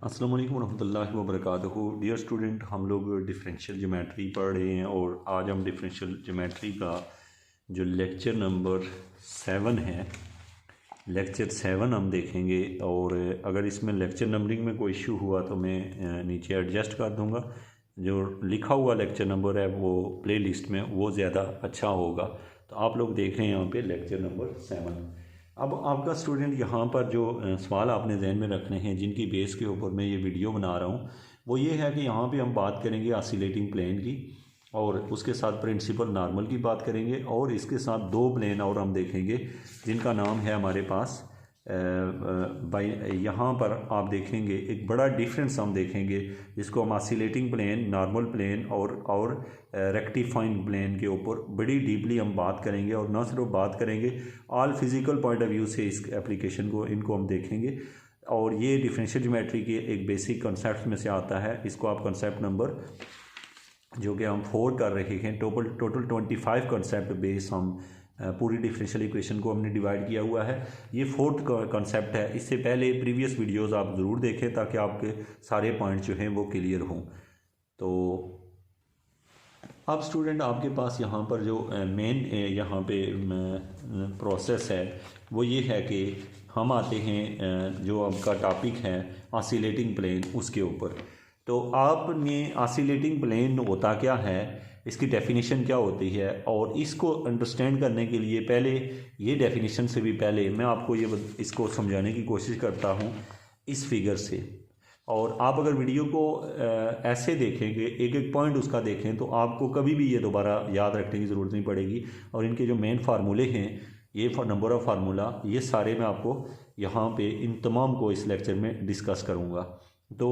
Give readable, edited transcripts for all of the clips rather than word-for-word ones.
अस्सलाम वालेकुम रहमतुल्लाहि व बरकातहू। डियर स्टूडेंट, हम लोग डिफरेंशियल ज्योमेट्री पढ़ रहे हैं और आज हम डिफरेंशियल ज्योमेट्री का जो लेक्चर नंबर 7 है, लेक्चर 7 हम देखेंगे। और अगर इसमें लेक्चर नंबरिंग में कोई इशू हुआ तो मैं नीचे एडजस्ट कर दूंगा। जो लिखा हुआ लेक्चर नंबर है वो प्ले लिस्ट में वो ज़्यादा अच्छा होगा। तो आप लोग देख रहे हैं यहाँ पे लेक्चर नंबर 7। अब आपका स्टूडेंट यहाँ पर जो सवाल आपने जहन में रखने हैं, जिनकी बेस के ऊपर मैं ये वीडियो बना रहा हूँ, वो ये है कि यहाँ पे हम बात करेंगे ऑसिलेटिंग प्लेन की, और उसके साथ प्रिंसिपल नॉर्मल की बात करेंगे, और इसके साथ दो प्लेन और हम देखेंगे जिनका नाम है हमारे पास बाई। यहाँ पर आप देखेंगे एक बड़ा डिफरेंस हम देखेंगे जिसको हम ऑसिलेटिंग प्लेन, नॉर्मल प्लेन और रेक्टिफाइंग प्लेन के ऊपर बड़ी डीपली हम बात करेंगे। और न सिर्फ बात करेंगे, all physical point of view से इस एप्लीकेशन को इनको हम देखेंगे। और ये डिफरेंशियल ज्योमेट्री के एक बेसिक कॉन्सेप्ट में से आता है। इसको आप कॉन्सेप्ट नंबर जो कि हम 4 कर रहे हैं, टोटल 25 कॉन्सेप्ट बेस हम पूरी डिफरेंशियल इक्वेशन को हमने डिवाइड किया हुआ है। ये 4th कॉन्सेप्ट है। इससे पहले प्रीवियस वीडियोस आप ज़रूर देखें ताकि आपके सारे पॉइंट जो हैं वो क्लियर हों। तो अब स्टूडेंट आपके पास यहाँ पर जो मेन यहाँ पे प्रोसेस है वो ये है कि हम आते हैं जो आपका टॉपिक है ऑसिलेटिंग प्लेन, उसके ऊपर। तो आपने ऑसिलेटिंग प्लेन होता क्या है, इसकी डेफिनेशन क्या होती है, और इसको अंडरस्टैंड करने के लिए पहले ये डेफिनेशन से भी पहले मैं आपको इसको समझाने की कोशिश करता हूँ इस फिगर से। और आप अगर वीडियो को ऐसे देखेंगे, एक एक पॉइंट उसका देखें, तो आपको कभी भी ये दोबारा याद रखने की ज़रूरत नहीं पड़ेगी। और इनके जो मेन फार्मूले हैं, ये नंबर ऑफ़ फार्मूला, ये सारे मैं आपको यहाँ पे इन तमाम को इस लेक्चर में डिस्कस करूँगा। तो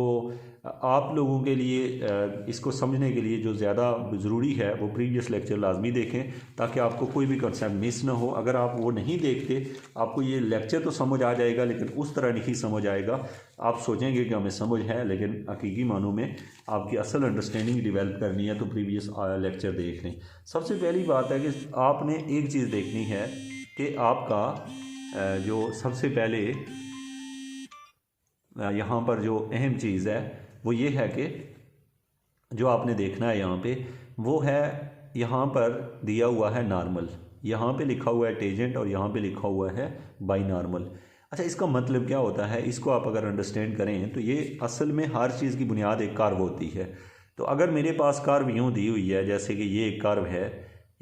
आप लोगों के लिए इसको समझने के लिए जो ज़्यादा ज़रूरी है वो प्रीवियस लेक्चर लाजमी देखें ताकि आपको कोई भी कंसेप्ट मिस ना हो। अगर आप वो नहीं देखते, आपको ये लेक्चर तो समझ आ जाएगा लेकिन उस तरह नहीं समझ आएगा। आप सोचेंगे कि हमें समझ है, लेकिन हकीकी मानों में आपकी असल अंडरस्टैंडिंग डेवलप करनी है तो प्रीवियस लेक्चर देख लें। सबसे पहली बात है कि आपने एक चीज़ देखनी है कि आपका जो सबसे पहले यहाँ पर जो अहम चीज़ है वो ये है कि जो आपने देखना है यहाँ पे वो है, यहाँ पर दिया हुआ है नॉर्मल, यहाँ पे लिखा हुआ है टेजेंट, और यहाँ पे लिखा हुआ है बाई नॉर्मल। अच्छा, इसका मतलब क्या होता है, इसको आप अगर अंडरस्टैंड करें तो ये असल में हर चीज़ की बुनियाद एक कर्व होती है। तो अगर मेरे पास कर्व यूँ दी हुई है, जैसे कि ये एक कर्व है,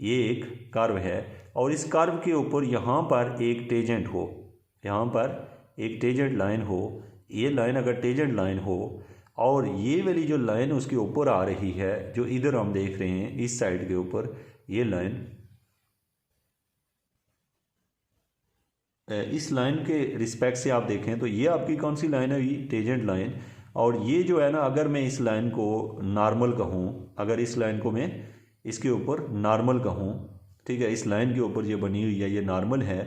ये एक कर्व है, और इस कर्व के ऊपर यहाँ पर एक टेजेंट हो, यहाँ पर एक टेजेंट लाइन हो, ये लाइन अगर टेजेंट लाइन हो, और ये वाली जो लाइन उसके ऊपर आ रही है, जो इधर हम देख रहे हैं इस साइड के ऊपर, ये लाइन, इस लाइन के रिस्पेक्ट से आप देखें तो ये आपकी कौन सी लाइन है, ये टेजेंट लाइन। और ये जो है ना, अगर मैं इस लाइन को नॉर्मल कहूँ, अगर इस लाइन को मैं इसके ऊपर नॉर्मल कहूँ, ठीक है, इस लाइन के ऊपर ये बनी हुई है, ये नॉर्मल है,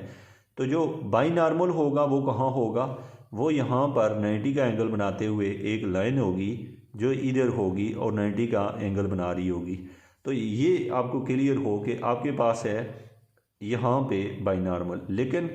तो जो बाई नॉर्मल होगा वो कहाँ होगा, वो यहाँ पर 90 का एंगल बनाते हुए एक लाइन होगी जो इधर होगी और 90 का एंगल बना रही होगी। तो ये आपको क्लियर हो कि आपके पास है यहाँ पे बाई नॉर्मल। लेकिन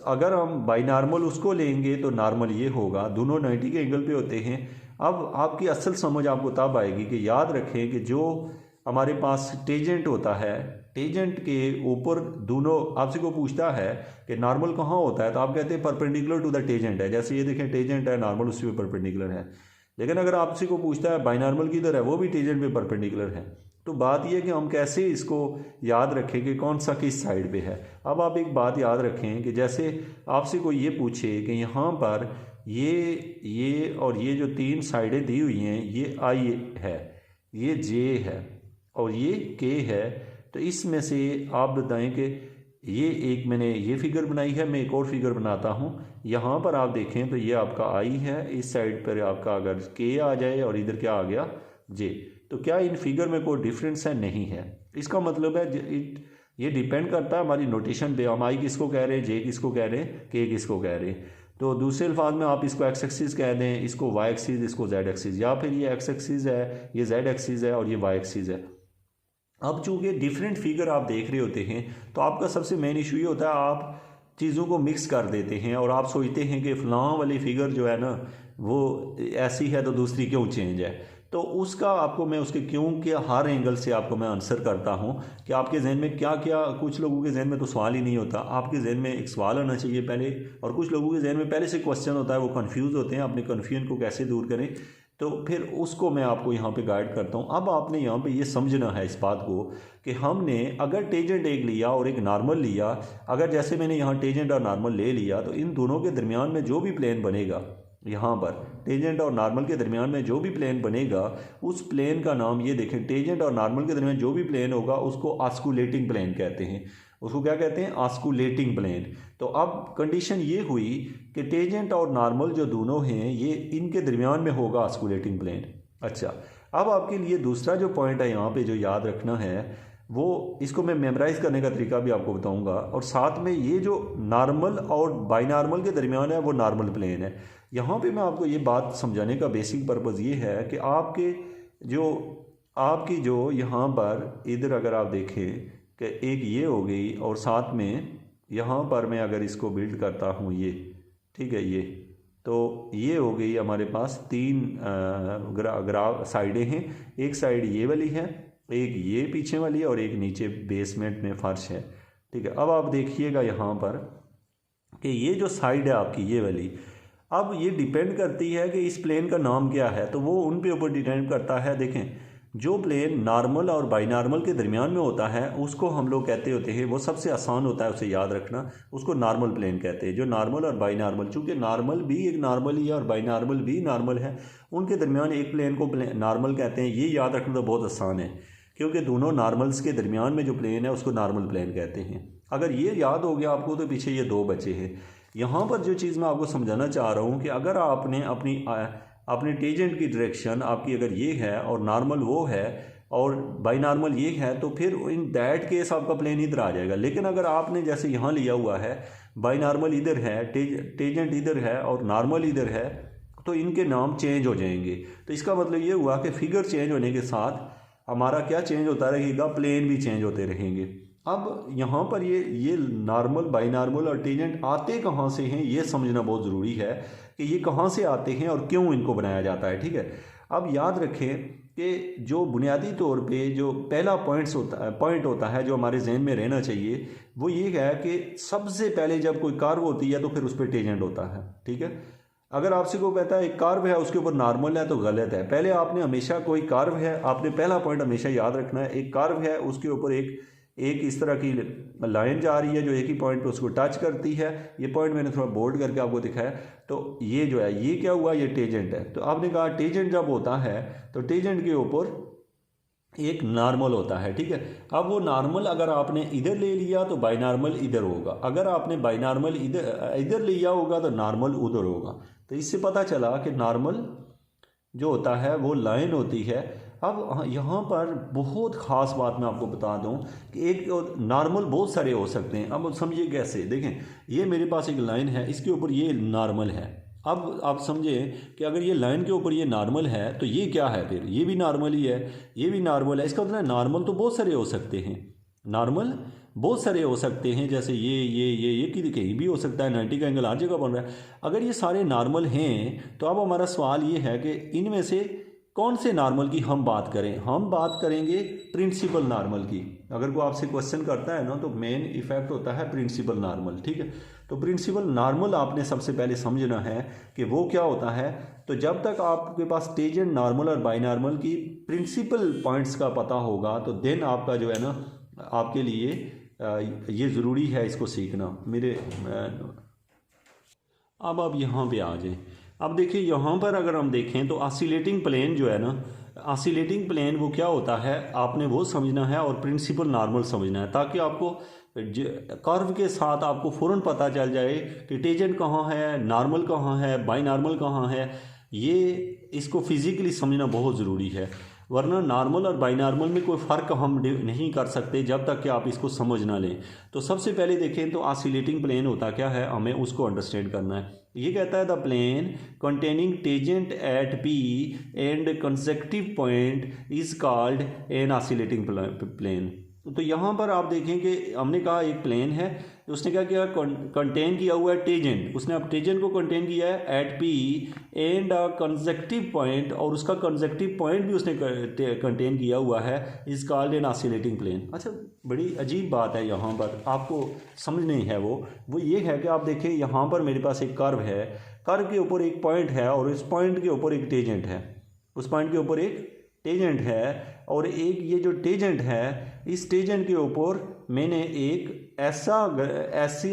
अगर हम बाई नॉर्मल उसको लेंगे तो नॉर्मल ये होगा, दोनों 90 के एंगल पे होते हैं। अब आपकी असल समझ आपको तब आएगी कि याद रखें कि जो हमारे पास टेजेंट होता है, टेजेंट के ऊपर दोनों, आपसे को पूछता है कि नॉर्मल कहाँ होता है, तो आप कहते हैं परपेंडिकुलर टू द टेजेंट है। जैसे ये देखें, टेजेंट है, नॉर्मल उसी पे परपेंडिकुलर है। लेकिन अगर आपसे को पूछता है बाइनॉर्मल किधर है, वो भी टेजेंट पे परपेंडिकुलर है। तो बात यह कि हम कैसे इसको याद रखें कि कौन सा किस साइड पे है। अब आप एक बात याद रखें कि जैसे आपसे कोई ये पूछे कि यहाँ पर ये और ये जो 3 साइडें दी हुई हैं, ये आई है, ये जे है और ये के है, तो इसमें से आप बताएं कि ये एक मैंने ये फिगर बनाई है, मैं एक और फिगर बनाता हूँ। यहाँ पर आप देखें तो ये आपका आई है, इस साइड पर आपका अगर के आ जाए और इधर क्या आ गया, जे, तो क्या इन फिगर में कोई डिफरेंस है, नहीं है। इसका मतलब है ये डिपेंड करता है हमारी नोटेशन पे, हम आई किसको कह रहे हैं, जे किसको कह रहे हैं, के किसको कह रहे हैं। तो दूसरे अल्फाज में आप इसको एक्स एक्सिस कह दें, इसको वाई एक्सिस, इसको जेड एक्सिस, या फिर ये एक्स एक्सिस है, ये जेड एक्सिस है और ये वाई एक्सिस है। अब चूंकि डिफरेंट फिगर आप देख रहे होते हैं तो आपका सबसे मेन इशू ये होता है, आप चीज़ों को मिक्स कर देते हैं और आप सोचते हैं कि फ़लाँ वाली फ़िगर जो है ना वो ऐसी है तो दूसरी क्यों चेंज है। तो उसका आपको मैं उसके क्यों के हर एंगल से आपको मैं आंसर करता हूँ कि आपके जहन में क्या क्या, कुछ लोगों के जहन में तो सवाल ही नहीं होता, आपके जहन में एक सवाल आना चाहिए पहले, और कुछ लोगों के जहन में पहले से क्वेश्चन होता है, वो कंफ्यूज होते हैं, अपने कन्फ्यूजन को कैसे दूर करें, तो फिर उसको मैं आपको यहाँ पे गाइड करता हूँ। अब आपने यहाँ पे ये समझना है इस बात को कि हमने अगर टेंजेंट एक लिया और एक नॉर्मल लिया, अगर जैसे मैंने यहाँ टेंजेंट और नॉर्मल ले लिया, तो इन दोनों के दरमियान में जो भी प्लेन बनेगा, यहाँ पर टेंजेंट और नॉर्मल के दरमियान में जो भी प्लेन बनेगा, उस प्लेन का नाम ये देखें, टेंजेंट और नॉर्मल के दरमियान जो भी प्लेन होगा उसको ऑस्कुलेटिंग प्लेन कहते हैं। उसको क्या कहते हैं? Osculating plane. तो अब कंडीशन ये हुई कि टेंजेंट और नॉर्मल जो दोनों हैं ये इनके दरमियान में होगा ऑस्कुलेटिंग प्लेन। अच्छा, अब आपके लिए दूसरा जो पॉइंट है यहाँ पे जो याद रखना है, वो इसको मैं मेमोराइज़ करने का तरीका भी आपको बताऊंगा, और साथ में ये जो नॉर्मल और बाइनॉर्मल के दरमियान है वो नॉर्मल प्लेन है। यहाँ पे मैं आपको ये बात समझाने का बेसिक पर्पज़ ये है कि आपकी जो यहाँ पर इधर अगर आप देखें कि एक ये हो गई, और साथ में यहाँ पर मैं अगर इसको बिल्ड करता हूँ ये, ठीक है, ये तो ये हो गई हमारे पास तीन ग्राफ साइडें हैं। एक साइड ये वाली है, एक ये पीछे वाली है, और एक नीचे बेसमेंट में फर्श है। ठीक है, अब आप देखिएगा यहाँ पर कि ये जो साइड है आपकी ये वाली, अब ये डिपेंड करती है कि इस प्लेन का नाम क्या है, तो वो उन पे ऊपर डिपेंड करता है। देखें, जो प्लेन नॉर्मल और बाइनॉर्मल के दरमियान में होता है उसको हम लोग कहते होते हैं, वो सबसे आसान होता है उसे याद रखना, उसको नॉर्मल प्लेन कहते हैं। जो नॉर्मल और बाइनॉर्मल, चूँकि नॉर्मल भी एक नॉर्मल ही है और बाइनॉर्मल भी नॉर्मल है, उनके दरमियान एक प्लेन को नॉर्मल कहते हैं। ये याद रखना तो बहुत आसान है, क्योंकि दोनों नॉर्मल्स के दरमियान में जो प्लेन है उसको नॉर्मल प्लेन कहते हैं। अगर ये याद हो गया आपको तो पीछे ये दो बचे हैं। यहाँ पर जो चीज़ मैं आपको समझाना चाह रहा हूँ कि अगर आपने अपने टेंजेंट की डायरेक्शन आपकी अगर ये है और नॉर्मल वो है और बाइनॉर्मल ये है, तो फिर इन दैट केस आपका प्लेन इधर आ जाएगा। लेकिन अगर आपने जैसे यहाँ लिया हुआ है, बाइनॉर्मल इधर है, टेंजेंट इधर है और नॉर्मल इधर है, तो इनके नाम चेंज हो जाएंगे। तो इसका मतलब ये हुआ कि फिगर चेंज होने के साथ हमारा क्या चेंज होता रहेगा, प्लेन भी चेंज होते रहेंगे। अब यहाँ पर ये नॉर्मल, बाइनॉर्मल और टेंजेंट आते कहाँ से हैं ये समझना बहुत ज़रूरी है कि ये कहाँ से आते हैं और क्यों इनको बनाया जाता है। ठीक है, अब याद रखें कि जो बुनियादी तौर पे जो पहला पॉइंट होता है जो हमारे जहन में रहना चाहिए, वो ये है कि सबसे पहले जब कोई कर्व होती है तो फिर उस पर टेंजेंट होता है। ठीक है, अगर आपसे को कहता है एक कर्व है उसके ऊपर नॉर्मल है तो गलत है। पहले आपने हमेशा कोई कर्व है, आपने पहला पॉइंट हमेशा याद रखना है, एक कर्व है उसके ऊपर एक इस तरह की लाइन जा रही है जो एक ही पॉइंट पे उसको टच करती है। ये पॉइंट मैंने थोड़ा बोल्ड करके आपको दिखाया। तो ये जो है ये क्या हुआ, ये टेंजेंट है। तो आपने कहा टेंजेंट जब होता है तो टेंजेंट के ऊपर एक नॉर्मल होता है। ठीक है, अब वो नॉर्मल अगर आपने इधर ले लिया तो बाइनॉर्मल इधर होगा, अगर आपने बाइनॉर्मल इधर लिया होगा तो नॉर्मल उधर होगा। तो इससे पता चला कि नॉर्मल जो होता है वो लाइन होती है। अब यहाँ पर बहुत ख़ास बात मैं आपको बता दूँ कि एक नॉर्मल बहुत सारे हो सकते हैं। अब समझिए कैसे, देखें ये मेरे पास एक लाइन है, इसके ऊपर ये नॉर्मल है। अब आप समझें कि अगर ये लाइन के ऊपर ये नॉर्मल है तो ये क्या है, फिर ये भी नॉर्मल ही है, ये भी नॉर्मल है। इसका मतलब नॉर्मल तो बहुत सारे हो सकते हैं, नॉर्मल बहुत सारे हो सकते हैं, जैसे ये कहीं भी हो सकता है, 90 का एंगल हर जगह बन रहा है। अगर ये सारे नॉर्मल हैं तो अब हमारा सवाल ये है कि इनमें से कौन से नॉर्मल की हम बात करें। हम बात करेंगे प्रिंसिपल नॉर्मल की। अगर कोई आपसे क्वेश्चन करता है ना तो मेन इफेक्ट होता है प्रिंसिपल नॉर्मल। ठीक है, तो प्रिंसिपल नॉर्मल आपने सबसे पहले समझना है कि वो क्या होता है। तो जब तक आपके पास टेंजेंट, नॉर्मल और बाइनॉर्मल की प्रिंसिपल पॉइंट्स का पता होगा तो देन आपका जो है ना, आपके लिए ये ज़रूरी है इसको सीखना मेरे। अब आप यहाँ पे आ जाएं। अब देखिए यहाँ पर अगर हम देखें तो ऑसिलेटिंग प्लेन जो है ना, ऑसिलेटिंग प्लेन वो क्या होता है आपने वो समझना है और प्रिंसिपल नॉर्मल समझना है, ताकि आपको कर्व के साथ आपको फ़ौरन पता चल जाए कि टेंजेंट कहाँ है, नॉर्मल कहाँ है, बाइनॉर्मल कहाँ है। ये इसको फिज़िकली समझना बहुत ज़रूरी है, वरना नॉर्मल और बाइनॉर्मल में कोई फ़र्क हम नहीं कर सकते जब तक कि आप इसको समझ ना लें। तो सबसे पहले देखें तो ऑसिलेटिंग प्लेन होता क्या है, हमें उसको अंडरस्टैंड करना है। ये कहता है the plane containing tangent at P and consecutive point is called an oscillating plane. तो यहाँ पर आप देखें कि हमने कहा एक प्लेन है उसने क्या किया, कंटेन किया हुआ है टेजेंट, उसने अब टेजेंट को कंटेन किया है at P and a conjunctive point, और उसका कंजक्टिव पॉइंट भी उसने कंटेन किया हुआ है, is called an oscillating plane. अच्छा, बड़ी अजीब बात है यहाँ पर, आपको समझ नहीं है वो ये है कि आप देखें यहाँ पर मेरे पास एक कर्व है, कर्व के ऊपर एक पॉइंट है और इस पॉइंट के ऊपर एक टेजेंट है, उस पॉइंट के ऊपर एक टेजेंट है, और एक ये जो टेजेंट है, इस टेजेंट के ऊपर मैंने एक ऐसी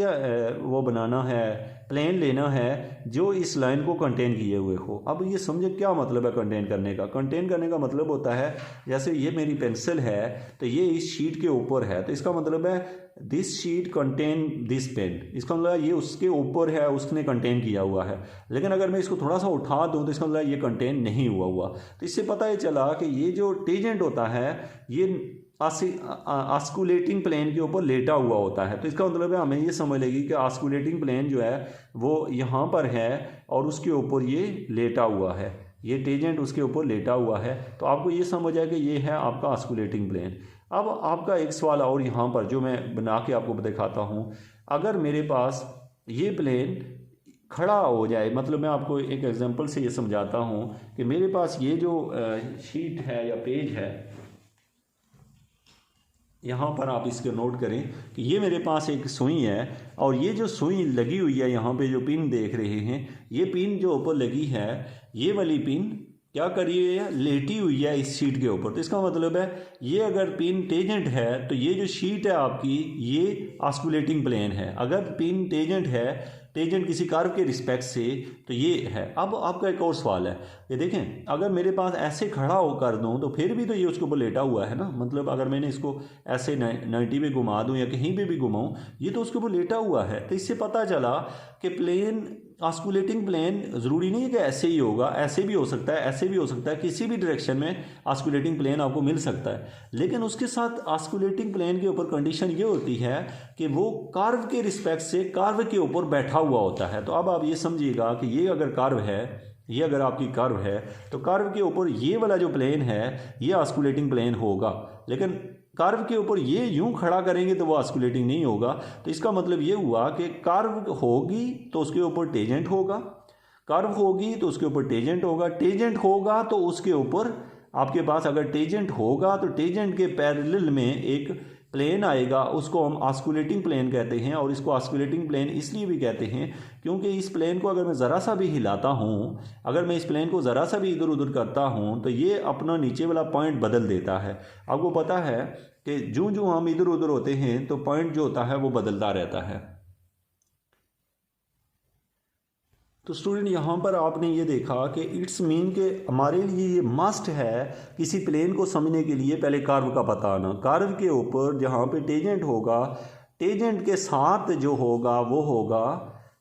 वो बनाना है, प्लेन लेना है जो इस लाइन को कंटेन किए हुए हो। अब ये समझे क्या मतलब है कंटेन करने का। कंटेन करने का मतलब होता है, जैसे ये मेरी पेंसिल है तो ये इस शीट के ऊपर है, तो इसका मतलब है this sheet contain this pen, इसका मतलब ये उसके ऊपर है, उसने कंटेन किया हुआ है। लेकिन अगर मैं इसको थोड़ा सा उठा दूँ तो इसका मतलब ये कंटेन नहीं हुआ। तो इससे पता ये चला कि ये जो टेजेंट होता है ये ऑस्कुलेटिंग प्लेन के ऊपर लेटा हुआ होता है। तो इसका मतलब है हमें ये समझ लेगी कि ऑस्कुलेटिंग प्लेन जो है वो यहाँ पर है और उसके ऊपर ये लेटा हुआ है, ये टेजेंट उसके ऊपर लेटा हुआ है। तो आपको ये समझ आए कि ये है आपका ऑस्कुलेटिंग प्लेन। अब आपका एक सवाल और यहाँ पर जो मैं बना के आपको दिखाता हूँ, अगर मेरे पास ये प्लेन खड़ा हो जाए, मतलब मैं आपको एक एग्जांपल से ये समझाता हूँ कि मेरे पास ये जो शीट है या पेज है, यहाँ पर आप इसको नोट करें कि ये मेरे पास एक सुई है और ये जो सुई लगी हुई है यहाँ पे जो पिन देख रहे हैं, ये पिन जो ऊपर लगी है, ये वाली पिन क्या करिए है, लेटी हुई है इस शीट के ऊपर। तो इसका मतलब है ये अगर पिन टेजेंट है तो ये जो शीट है आपकी ये ऑस्कुलेटिंग प्लेन है। अगर पिन टेजेंट है, टेजेंट किसी कर्व के रिस्पेक्ट से, तो ये है। अब आपका एक और सवाल है, ये देखें अगर मेरे पास ऐसे खड़ा हो कर दूँ तो फिर भी तो ये उसके ऊपर लेटा हुआ है ना, मतलब अगर मैंने इसको ऐसे 90 पे घुमा दूँ या कहीं पे भी घुमाऊँ, ये तो उसके ऊपर लेटा हुआ है। तो इससे पता चला कि प्लेन, ऑस्कुलेटिंग प्लेन ज़रूरी नहीं है कि ऐसे ही होगा, ऐसे भी हो सकता है, ऐसे भी हो सकता है, किसी भी डायरेक्शन में ऑस्कुलेटिंग प्लेन आपको मिल सकता है। लेकिन उसके साथ ऑस्कुलेटिंग प्लेन के ऊपर कंडीशन ये होती है कि वो कर्व के रिस्पेक्ट से कर्व के ऊपर बैठा हुआ होता है। तो अब आप ये समझिएगा कि ये अगर कर्व है, ये अगर आपकी कर्व है, तो कर्व के ऊपर ये वाला जो प्लेन है ये ऑस्कुलेटिंग प्लेन होगा। लेकिन कर्व के ऊपर ये यूं खड़ा करेंगे तो वो ऑस्कुलेटिंग नहीं होगा। तो इसका मतलब ये हुआ कि कर्व होगी तो उसके ऊपर टेजेंट होगा, कर्व होगी तो उसके ऊपर टेजेंट होगा, टेजेंट होगा तो उसके ऊपर आपके पास, अगर टेजेंट होगा तो टेजेंट के पैरेलल में एक प्लेन आएगा, उसको हम ऑस्कुलेटिंग प्लेन कहते हैं। और इसको ऑस्कुलेटिंग प्लेन इसलिए भी कहते हैं क्योंकि इस प्लेन को अगर मैं ज़रा सा भी हिलाता हूँ, अगर मैं इस प्लेन को ज़रा सा भी इधर उधर करता हूँ तो ये अपना नीचे वाला पॉइंट बदल देता है। आपको पता है कि जो हम इधर उधर होते हैं तो पॉइंट जो होता है वो बदलता रहता है। तो स्टूडेंट यहाँ पर आपने ये देखा कि इट्स मीन के हमारे लिए ये मस्ट है किसी प्लेन को समझने के लिए पहले कर्व का पता आना। कर्व के ऊपर जहाँ पे टेजेंट होगा, टेजेंट के साथ जो होगा वो होगा,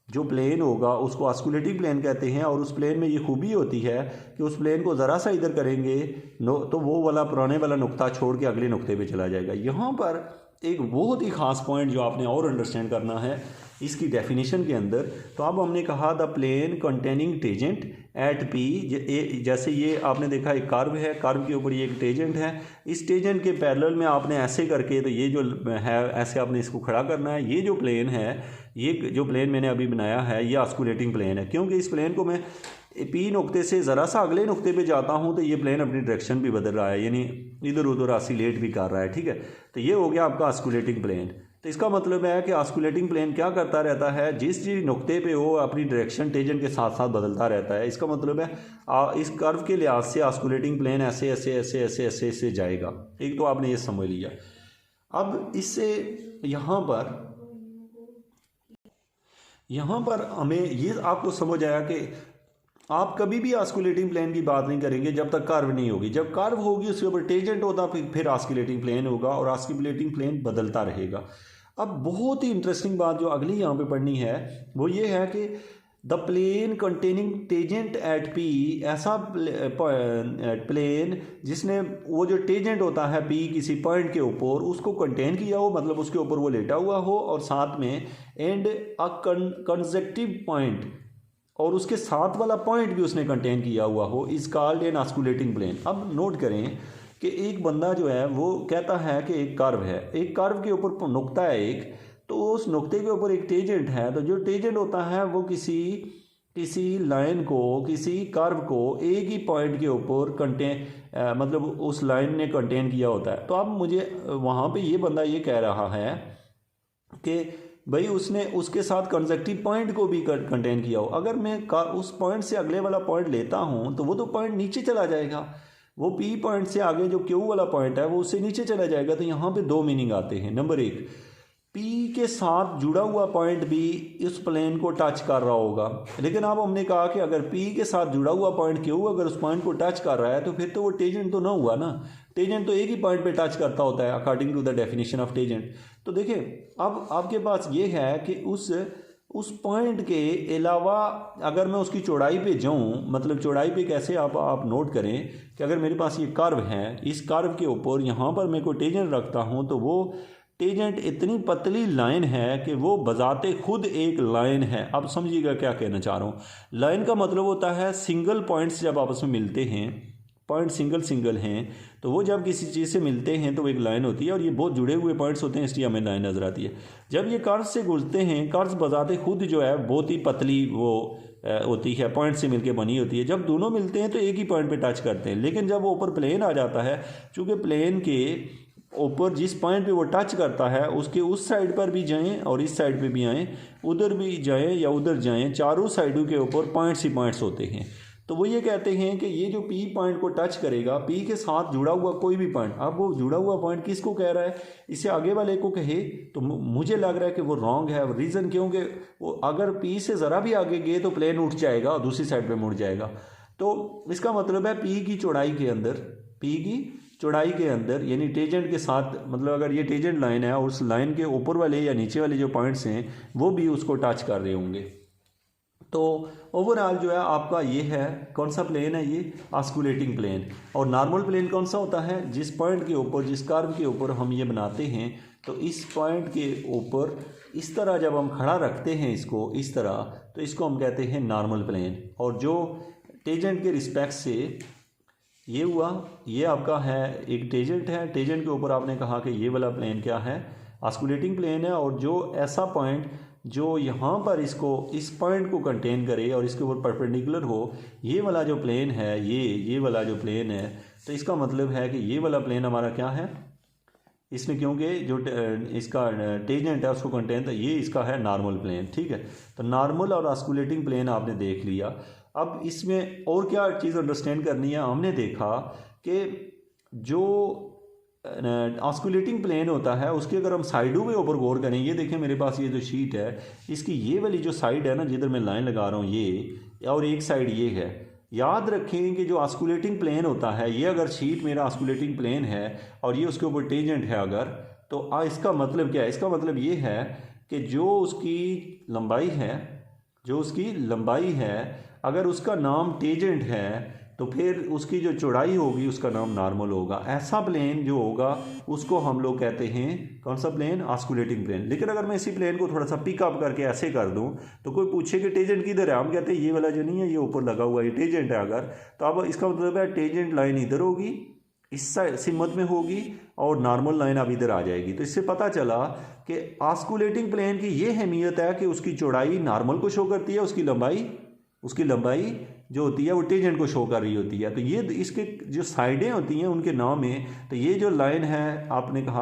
जो प्लेन होगा उसको ऑस्कुलेटिंग प्लेन कहते हैं। और उस प्लेन में ये खूबी होती है कि उस प्लेन को ज़रा सा इधर करेंगे तो वो वाला पुराने वाला नुक्ता छोड़ के अगले नुक्ते पे चला जाएगा। यहाँ पर एक बहुत ही ख़ास पॉइंट जो आपने और अंडरस्टैंड करना है इसकी डेफिनेशन के अंदर। तो अब हमने कहा the plane containing tangent at P, जैसे ये आपने देखा एक कर्व है, कर्व के ऊपर ये एक टेजेंट है, इस टेजेंट के पैरेलल में आपने ऐसे करके, तो ये जो है ऐसे आपने इसको खड़ा करना है। ये जो प्लेन है, ये जो प्लेन मैंने अभी बनाया है ये ऑस्कुलेटिंग प्लेन है, क्योंकि इस प्लेन को मैं पी नुक्ते से ज़रा सा अगले नुक्ते पे जाता हूँ तो ये प्लेन अपनी डायरेक्शन भी बदल रहा है, यानी इधर उधर ऑसिलेट भी कर रहा है। ठीक है, तो ये हो गया आपका ऑस्कुलेटिंग प्लेन। तो इसका मतलब है कि ऑस्कुलेटिंग प्लेन क्या करता रहता है, जिस नुक्ते पे वो अपनी डायरेक्शन टेजेंट के साथ साथ बदलता रहता है। इसका मतलब है इस कर्व के लिहाज से ऑस्कुलेटिंग प्लेन ऐसे ऐसे ऐसे ऐसे ऐसे ऐसे जाएगा। एक तो आपने ये समझ लिया। अब इससे यहाँ पर हमें ये आपको समझ आया कि आप कभी भी ऑस्कुलेटिंग प्लेन की बात नहीं करेंगे जब तक कर्व नहीं होगी। जब कर्व होगी उसके ऊपर टेजेंट होता फिर ऑस्कुलेटिंग प्लेन होगा और ऑस्कुलेटिंग प्लेन बदलता रहेगा। अब बहुत ही इंटरेस्टिंग बात जो अगली यहाँ पे पढ़नी है वो ये है कि the plane containing tangent at P, ऐसा प्लेन जिसने वो जो टेजेंट होता है पी किसी पॉइंट के ऊपर उसको कंटेन किया हो, मतलब उसके ऊपर वो लेटा हुआ हो और साथ में एंड अ कंजक्टिव पॉइंट, और उसके साथ वाला पॉइंट भी उसने कंटेन किया हुआ हो, is called an osculating plane. अब नोट करें कि एक बंदा जो है वो कहता है कि एक कर्व है, एक कर्व के ऊपर नुक्ता है एक, तो उस नुक्ते के ऊपर एक टेंजेंट है, तो जो टेंजेंट होता है वो किसी लाइन को, किसी कर्व को एक ही पॉइंट के ऊपर मतलब उस लाइन ने कंटेन किया होता है। तो अब मुझे वहाँ पे ये बंदा ये कह रहा है कि भाई उसने उसके साथ कंसेक्टिव पॉइंट को भी कंटेन किया हो। अगर मैं उस पॉइंट से अगले वाला पॉइंट लेता हूँ तो वो तो पॉइंट नीचे चला जाएगा, वो पी पॉइंट से आगे जो क्यू वाला पॉइंट है वो उससे नीचे चला जाएगा। तो यहाँ पे दो मीनिंग आते हैं। नंबर एक, पी के साथ जुड़ा हुआ पॉइंट भी इस प्लेन को टच कर रहा होगा, लेकिन अब हमने कहा कि अगर पी के साथ जुड़ा हुआ पॉइंट क्यू अगर उस पॉइंट को टच कर रहा है तो फिर तो वो टेंजेंट तो ना हुआ ना। टेंजेंट तो एक ही पॉइंट पे टच करता होता है according to the definition of tangent. तो देखिए अब आपके पास ये है कि उस पॉइंट के अलावा अगर मैं उसकी चौड़ाई पे जाऊं, मतलब चौड़ाई पे कैसे आप नोट करें कि अगर मेरे पास ये कर्व है, इस कर्व के ऊपर यहाँ पर मैं कोई टेंजेंट रखता हूँ तो वो टेंजेंट इतनी पतली लाइन है कि वो बजाते खुद एक लाइन है। अब समझिएगा क्या कहना चाह रहा हूँ। लाइन का मतलब होता है सिंगल पॉइंट्स जब आपस में मिलते हैं, पॉइंट सिंगल हैं, तो वो जब किसी चीज़ से मिलते हैं तो एक लाइन होती है, और ये बहुत जुड़े हुए पॉइंट्स होते हैं इसलिए हमें लाइन नज़र आती है। जब ये कर्व से गुजरते हैं, कर्व बजाते खुद जो है बहुत ही पतली वो होती है, पॉइंट से मिलके बनी होती है। जब दोनों मिलते हैं तो एक ही पॉइंट पे टच करते हैं, लेकिन जब वो ऊपर प्लेन आ जाता है, चूँकि प्लेन के ऊपर जिस पॉइंट पे वो टच करता है उसके उस साइड पर भी जाएं और इस साइड पे भी आएँ, उधर भी जाएं या उधर जाएं, चारों साइडों के ऊपर पॉइंट्स ही पॉइंट्स होते हैं। तो वो ये कहते हैं कि ये जो पी पॉइंट को टच करेगा, पी के साथ जुड़ा हुआ कोई भी पॉइंट, अब वो जुड़ा हुआ पॉइंट किसको कह रहा है, इससे आगे वाले को कहे तो मुझे लग रहा है कि वो रॉन्ग है। रीज़न क्योंकि वो अगर पी से ज़रा भी आगे गए तो प्लेन उठ जाएगा और दूसरी साइड पे मुड़ जाएगा। तो इसका मतलब है पी की चौड़ाई के अंदर, पी की चौड़ाई के अंदर यानी टेंजेंट के साथ, मतलब अगर ये टेंजेंट लाइन है और उस लाइन के ऊपर वाले या नीचे वाले जो पॉइंट्स हैं वो भी उसको टच कर रहे होंगे। तो ओवरऑल जो है आपका ये है, कौन सा प्लेन है ये, ऑस्कुलेटिंग प्लेन। और नॉर्मल प्लेन कौन सा होता है, जिस पॉइंट के ऊपर, जिस कर्व के ऊपर हम ये बनाते हैं, तो इस पॉइंट के ऊपर इस तरह जब हम खड़ा रखते हैं इसको इस तरह, तो इसको हम कहते हैं नॉर्मल प्लेन। और जो टेंजेंट के रिस्पेक्ट से ये हुआ, ये आपका है एक टेंजेंट है, टेंजेंट के ऊपर आपने कहा कि ये वाला प्लेन क्या है, ऑस्कुलेटिंग प्लेन है। और जो ऐसा पॉइंट जो यहाँ पर इसको, इस पॉइंट को कंटेन करे और इसके ऊपर परपेंडिकुलर हो, ये वाला जो प्लेन है, ये वाला जो प्लेन है, तो इसका मतलब है कि ये वाला प्लेन हमारा क्या है, इसमें क्योंकि जो इसका टेंजेंट है उसको कंटेन, तो ये इसका है नॉर्मल प्लेन। ठीक है, तो नॉर्मल और ऑस्कुलेटिंग प्लेन आपने देख लिया। अब इसमें और क्या चीज़ अंडरस्टैंड करनी है, हमने देखा कि जो ऑस्कुलेटिंग प्लेन होता है उसके अगर हम साइडों के ऊपर गौर करें, ये देखें मेरे पास ये जो शीट है, इसकी ये वाली जो साइड है ना, जिधर मैं लाइन लगा रहा हूँ ये, और एक साइड ये है। याद रखें कि जो ऑस्कुलेटिंग प्लेन होता है, ये अगर शीट मेरा ऑस्कुलेटिंग प्लेन है और ये उसके ऊपर टेंजेंट है अगर, तो इसका मतलब क्या है, इसका मतलब ये है कि जो उसकी लंबाई है, अगर उसका नाम टेंजेंट है तो फिर उसकी जो चौड़ाई होगी उसका नाम नॉर्मल होगा। ऐसा प्लेन जो होगा उसको हम लोग कहते हैं, कौन सा प्लेन, ऑस्कुलेटिंग प्लेन। लेकिन अगर मैं इसी प्लेन को थोड़ा सा पिकअप करके ऐसे कर दूं तो कोई पूछे कि टेंजेंट किधर है, हम कहते हैं ये वाला जो नहीं है, ये ऊपर लगा हुआ, ये टेंजेंट है अगर, तो अब इसका मतलब है टेंजेंट लाइन इधर होगी, इस सिमत में होगी, और नॉर्मल लाइन अब इधर आ जाएगी। तो इससे पता चला कि ऑस्कुलेटिंग प्लेन की ये अहमियत है कि उसकी चौड़ाई नॉर्मल को शो करती है, उसकी लंबाई जो होती है वो टेंजेंट को शो कर रही होती है। तो ये इसके जो साइडें होती हैं उनके नाम है। तो ये जो लाइन है आपने कहा